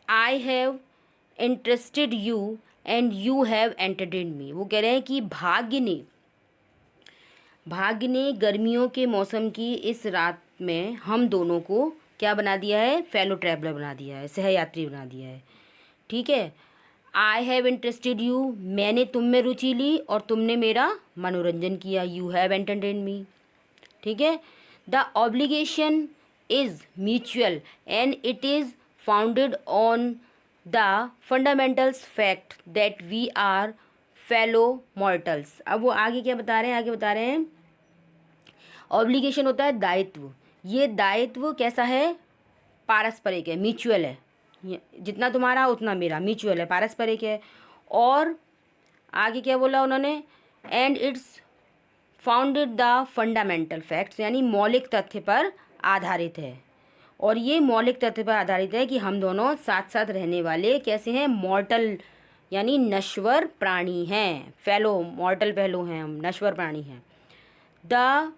I have interested you and you have entertained me. वो कह रहे हैं कि भाग्य ने गर्मियों के मौसम की इस रात में हम दोनों को क्या बना दिया है, फेलो ट्रैवलर बना दिया है, सहयात्री बना दिया है। ठीक है। आई हैव इंटरेस्टेड यू, मैंने तुम में रुचि ली और तुमने मेरा मनोरंजन किया। You have entertained me. ठीक है। The obligation is mutual and it is founded on the fundamentals fact that we are fellow mortals. अब वो आगे क्या बता रहे हैं, आगे बता रहे हैं ऑब्लिगेशन होता है दायित्व। ये दायित्व कैसा है, पारस्परिक है, म्यूचुअल है। जितना तुम्हारा उतना मेरा, म्यूचुअल है, पारस्परिक है। और आगे क्या बोला उन्होंने, and it's founded the fundamental facts, यानी मौलिक तथ्य पर आधारित है। और ये मौलिक तथ्य पर आधारित है कि हम दोनों साथ साथ रहने वाले कैसे हैं, मॉर्टल यानी नश्वर प्राणी हैं। फेलो मॉर्टल फेलो हैं, हम नश्वर प्राणी हैं। The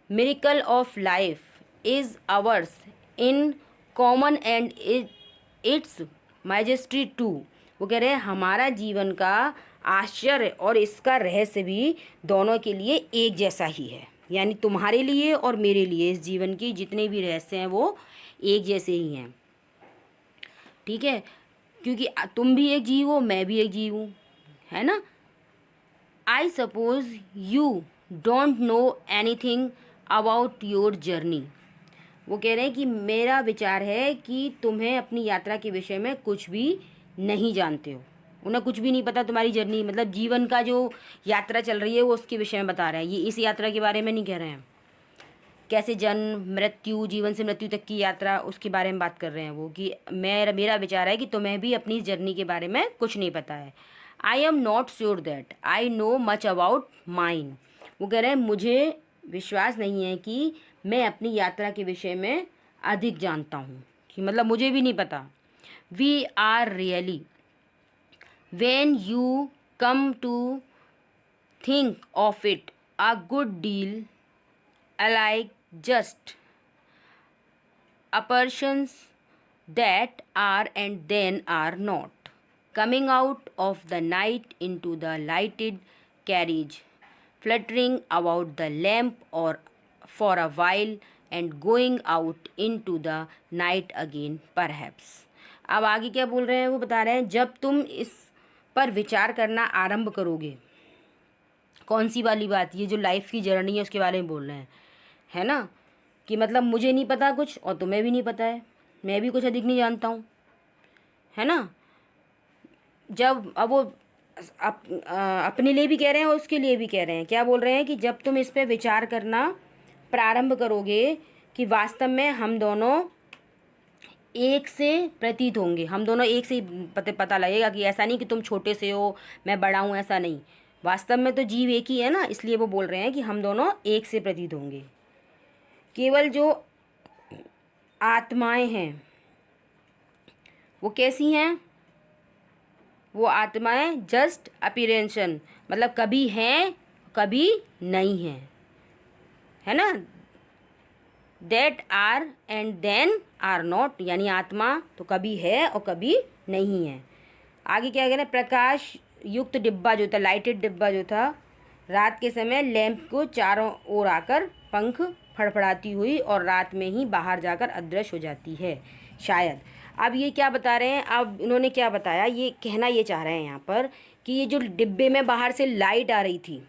miracle of life is ours in common and its majesty too. वो कह रहे हैं हमारा जीवन का आश्चर्य और इसका रहस्य भी दोनों के लिए एक जैसा ही है। यानी तुम्हारे लिए और मेरे लिए इस जीवन की जितने भी रहस्य हैं वो एक जैसे ही हैं। ठीक है। क्योंकि तुम भी एक जीव हो, मैं भी एक जीव हूँ, है ना। I suppose you don't know anything about your journey. वो कह रहे हैं कि मेरा विचार है कि तुम्हें अपनी यात्रा के विषय में कुछ भी नहीं जानते हो। उन्हें कुछ भी नहीं पता तुम्हारी जर्नी, मतलब जीवन का जो यात्रा चल रही है वो उसके विषय में बता रहे हैं। ये इस यात्रा के बारे में नहीं कह रहे हैं, कैसे जन्म मृत्यु, जीवन से मृत्यु तक की यात्रा, उसके बारे में बात कर रहे हैं वो, कि मेरा विचार है कि तुम्हें भी अपनी जर्नी के बारे में कुछ नहीं पता है। I am not sure that I know much about mine. वो कह रहे हैं मुझे विश्वास नहीं है कि मैं अपनी यात्रा के विषय में अधिक जानता हूँ, कि मतलब मुझे भी नहीं पता। We are really when you come to think of it a good deal alike, just apparitions that are and then are not, coming out of the night into the lighted carriage, fluttering about the lamp or for a while and going out into the night again perhaps। अब आगे क्या बोल रहे हैं वो बता रहे हैं, जब तुम इस पर विचार करना आरंभ करोगे, कौन सी वाली बात, ये जो लाइफ की जर्नी है उसके बारे में बोल रहे हैं, है ना। कि मतलब मुझे नहीं पता कुछ और तुम्हें भी नहीं पता है, मैं भी कुछ अधिक नहीं जानता हूँ, है ना। जब अब वो अपने लिए भी कह रहे हैं और उसके लिए भी कह रहे हैं, क्या बोल रहे हैं कि जब तुम इस पे विचार करना प्रारंभ करोगे कि वास्तव में हम दोनों एक से प्रतीत होंगे, हम दोनों एक से ही पता लगेगा कि ऐसा नहीं कि तुम छोटे से हो मैं बड़ा हूँ, ऐसा नहीं। वास्तव में तो जीव एक ही है ना, इसलिए वो बोल रहे हैं कि हम दोनों एक से प्रतीत होंगे। केवल जो आत्माएं हैं वो कैसी हैं, वो आत्माएं जस्ट अपीरेंशन, मतलब कभी हैं कभी नहीं हैं, है ना। That are and then are not, यानी आत्मा तो कभी है और कभी नहीं है। आगे क्या कह रहे हैं, प्रकाश युक्त डिब्बा जो था, लाइटेड डिब्बा जो था, रात के समय लैंप को चारों ओर आकर पंख फड़फड़ाती हुई और रात में ही बाहर जाकर अदृश्य हो जाती है शायद। अब ये क्या बता रहे हैं, अब इन्होंने क्या बताया, ये कहना ये चाह रहे हैं यहाँ पर कि ये जो डिब्बे में बाहर से लाइट आ रही थी,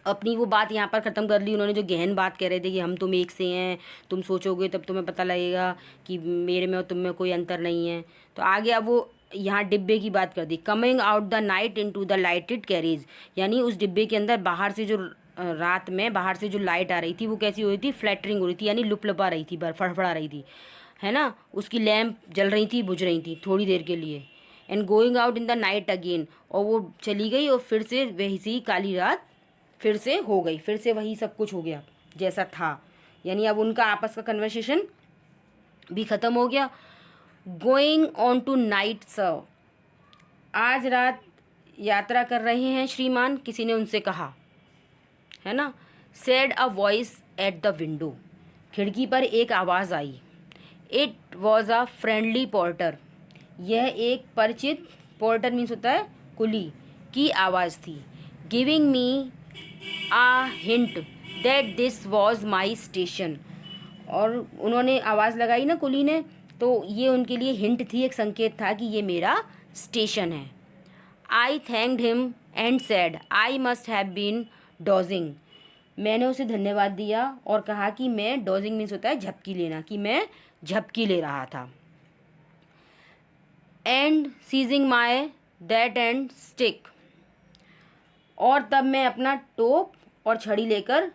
अपनी वो बात यहाँ पर ख़त्म कर ली उन्होंने, जो गहन बात कह रहे थे कि हम तुम एक से हैं, तुम सोचोगे तब तुम्हें पता लगेगा कि मेरे में और तुम में कोई अंतर नहीं है। तो आगे अब वो यहाँ डिब्बे की बात कर दी। Coming out the night into the lighted carriage, यानी उस डिब्बे के अंदर बाहर से जो रात में बाहर से जो लाइट आ रही थी वो कैसी हो रही थी, फ्लैटरिंग हो रही थी, यानी लुपलुपा रही थी, फड़फड़ा रही थी, है ना। उसकी लैम्प जल रही थी, बुझ रही थी थोड़ी देर के लिए। And going out in the night again, और वो चली गई और फिर से वही सी काली रात फिर से हो गई, फिर से वही सब कुछ हो गया जैसा था, यानी अब उनका आपस का कन्वर्सेशन भी ख़त्म हो गया। Going on tonight sir, आज रात यात्रा कर रहे हैं श्रीमान, किसी ने उनसे कहा, है ना। Said a voice at the window, खिड़की पर एक आवाज़ आई। It was a friendly porter, यह एक परिचित, पोर्टर मीन्स होता है कुली, की आवाज़ थी। Giving me a hint that this was my station, और उन्होंने आवाज़ लगाई ना कुली ने, तो ये उनके लिए हिंट थी, एक संकेत था कि ये मेरा स्टेशन है। I thanked him and said I must have been dozing, मैंने उसे धन्यवाद दिया और कहा कि मैं, डॉजिंग मीन्स होता है झपकी लेना, कि मैं झपकी ले रहा था। And seizing my that and stick, और तब मैं अपना टोप और छड़ी लेकर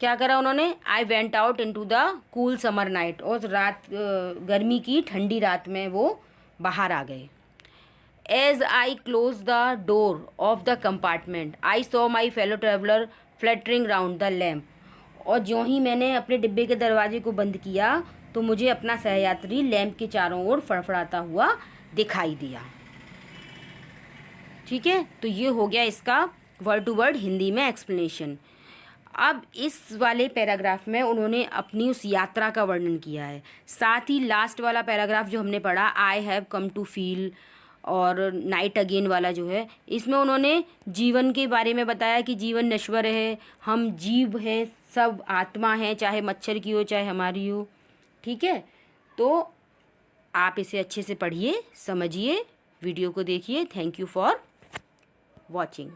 क्या करा उन्होंने, I went out into the cool summer night, और रात गर्मी की ठंडी रात में वो बाहर आ गए। As I close the door of the compartment I saw my fellow traveller fluttering round the lamp, और ज्यों ही मैंने अपने डिब्बे के दरवाजे को बंद किया तो मुझे अपना सहयात्री लैम्प के चारों ओर फड़फड़ाता हुआ दिखाई दिया। ठीक है, तो ये हो गया इसका वर्ड टू वर्ड हिंदी में एक्सप्लेनेशन। अब इस वाले पैराग्राफ में उन्होंने अपनी उस यात्रा का वर्णन किया है। साथ ही लास्ट वाला पैराग्राफ जो हमने पढ़ा, I have come to feel, और नाइट अगेन वाला जो है, इसमें उन्होंने जीवन के बारे में बताया कि जीवन नश्वर है, हम जीव हैं, सब आत्मा है, चाहे मच्छर की हो चाहे हमारी हो। ठीक है, तो आप इसे अच्छे से पढ़िए, समझिए, वीडियो को देखिए। Thank you for watching.